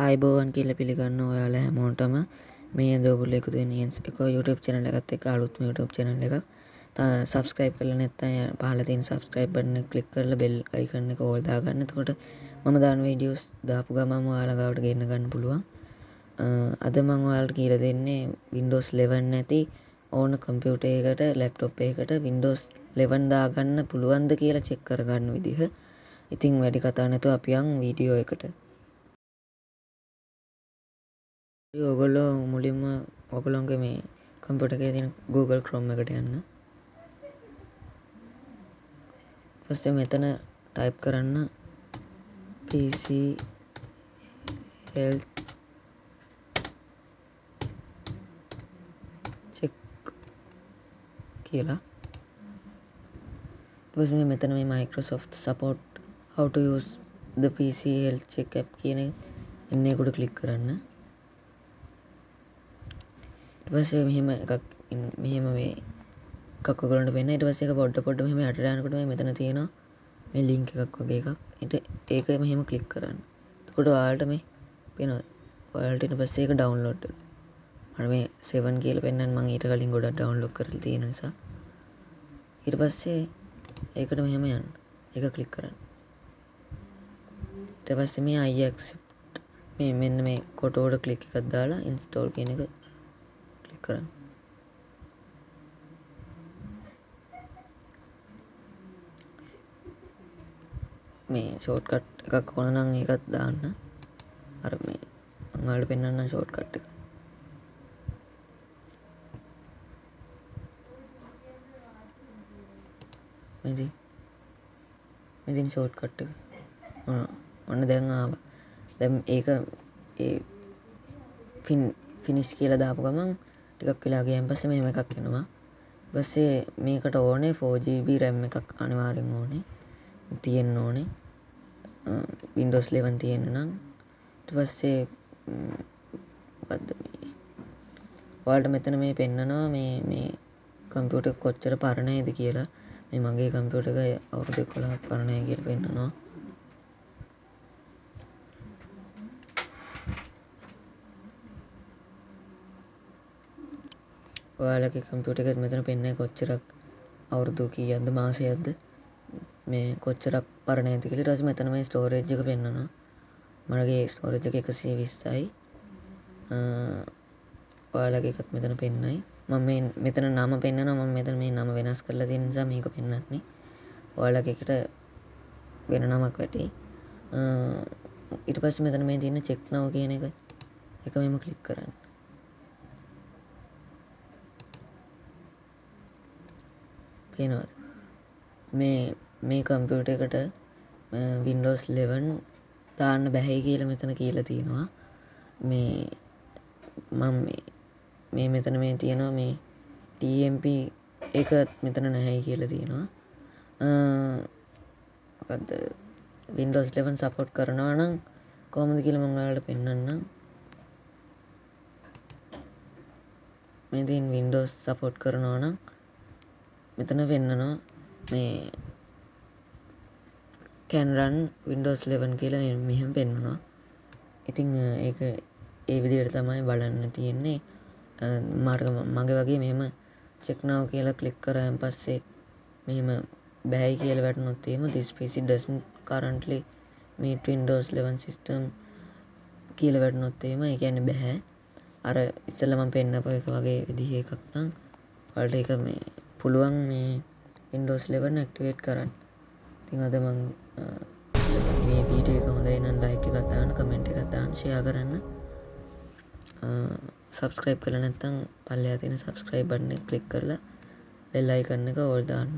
ආයිබෝවන් කියලා පිළිගන්න ඔයාලා හැමෝටම මේ ඔයගොල්ලෝ එකතු වෙන එක YouTube channel එකත් එක්ක අලුත්ම YouTube channel එකක්. subscribe කරලා නැත්නම් පහළ තියෙන subscribe button එක click කරලා bell icon එක all දාගන්න. එතකොට මම දාන videos දාපු ගමන්ම ඔයාලා ගාවට ගෙන්න ගන්න පුළුවන්. අද මම ඔයාලට කියලා දෙන්නේ Windows 11 නැති ඕන computer එකකට laptop එකකට Windows 11 දාගන්න පුළුවන්ද කියලා check කරගන්න විදිහ. ඉතින් වැඩි කතා නැතුව අපි යන් වීඩියෝ එකට. ඔයගොල්ලෝ මුලින්ම ඔයගොල්ලන්ගේ මේ කම්පියුටර් එකේ තියෙන Google Chrome එකට යන්න. ඊපස්සේ මෙතන type කරන්න PC health check කියලා. ඊපස්සේ මෙතන මේ Microsoft support how to use the PC health check app කියන එන්නේ උඩ click කරන්න. ඊට පස්සේ මෙහෙම මේ එකක් ඔයගොල්ලන්ට වෙන්න. ඊට පස්සේ ඒක පොඩ්ඩ මෙහෙම යටට යනකොට මේ මෙතන තියෙනවා මේ link එකක් වගේ එකක්. ඒක මෙහෙම click කරන්න. එතකොට ඔයාලට මේ පේනවා. ඔයාලට ඊට පස්සේ ඒක download වෙනවා. මම මේ 7 කියලා පෙන්නන්න මම ඊට කලින් ගොඩක් download කරලා තියෙන නිසා. ඊට පස්සේ ඒකට මෙහෙම යන්න. ඒක click කරන්න. ඊට පස්සේ මේ I accept මේ මෙන්න මේ කොටුවට click එකක් දාලා install කියන එක click කරන්න. මේ shortcut එකක් ඕන නම් ඒකත් දාන්න. අර මේ මම ඔයාලට පෙන්නන්නම් shortcut එක. මෙදින් shortcut එක. ඔන්න දැන් ආවා. දැන් ඒක ඒ finish කියලා දාපු ගමන් ටිකක් වෙලා ගියන් පස්සේ මෙහෙම එකක් එනවා. ඊට පස්සේ මේකට ඕනේ 4GB RAM එකක් අනිවාර්යෙන් ඕනේ. තියෙන්න ඕනේ. Windows 11 තියෙන්න නම් ඊට පස්සේ මොකද්ද මේ ඔයාලට මෙතන මේ පෙන්නනවා මේ කම්පියුටර් කොච්චර පරණයිද කියලා. මේ මගේ කම්පියුටර් එක අවුරුදු 11ක් පරණයි කියලා පෙන්නනවා. ඔයාලගේ කම්පියුටර් එකත් මෙතන පෙන්නයි කොච්චරක් අවුරුදු කීයක්ද මාසයක්ද මේ කොච්චරක් පරණයිද කියලා. ඊට පස්සේ මෙතන මේ ස්ටෝරේජ් එක පෙන්නනවා. මගේ ස්ටෝරේජ් එක 120යි. ඔයාලගේ එකත් මෙතන පෙන්නයි. මම මේ මෙතන නම පෙන්නනවා. මම මෙතන මේ නම වෙනස් කරලා තියෙන නිසා මේක පෙන්නන්නේ. ඔයාලගේ එකට වෙන නමක් වැටේ. ඊට පස්සේ මෙතන මේ තියෙන check now කියන එක මෙහෙම click කරන්න. පේනවද? මේ කම්පියුටර් එකට Windows 11 දාන්න බැහැ කියලා මෙතන කියලා තියෙනවා. මම මේ මෙතන මේ තියෙනවා මේ TMP එක මෙතන නැහැ කියලා තියෙනවා. මොකද්ද Windows 11 support කරනවා නම් කොහොමද කියලා මම ඔයාලට පෙන්නන්නම්. මේ තියෙන Windows support කරනවා නම් මෙතන පෙන්නනවා මේ can run Windows 11 කියලා මෙහෙම පෙන්නනවා. ඉතින් ඒක ඒ විදිහට තමයි බලන්න තියෙන්නේ. මගේ වගේ මෙහෙම check now කියලා click කරාන් පස්සේ මෙහෙම බෑයි කියලා වැටුනොත් එහෙම this PC doesn't currently meet Windows 11 system කියලා වැටුනොත් එහෙම ඒ කියන්නේ බෑ. අර ඉස්සෙල්ලා මම පෙන්නපු එක වගේ විදිහ එකක් නම් ඔයාලට ඒක මේ පුළුවන් මේ Windows 11 activate කරන්න. ඉතින් අද මම මේ වීඩියෝ එක හොඳයි නම් like එකක් දාන්න, comment එකක් දාන්න, share කරන්න. subscribe කරලා නැත්නම් පල්ලෙහා තියෙන subscribe button එක click කරලා bell icon එක all දාන්න.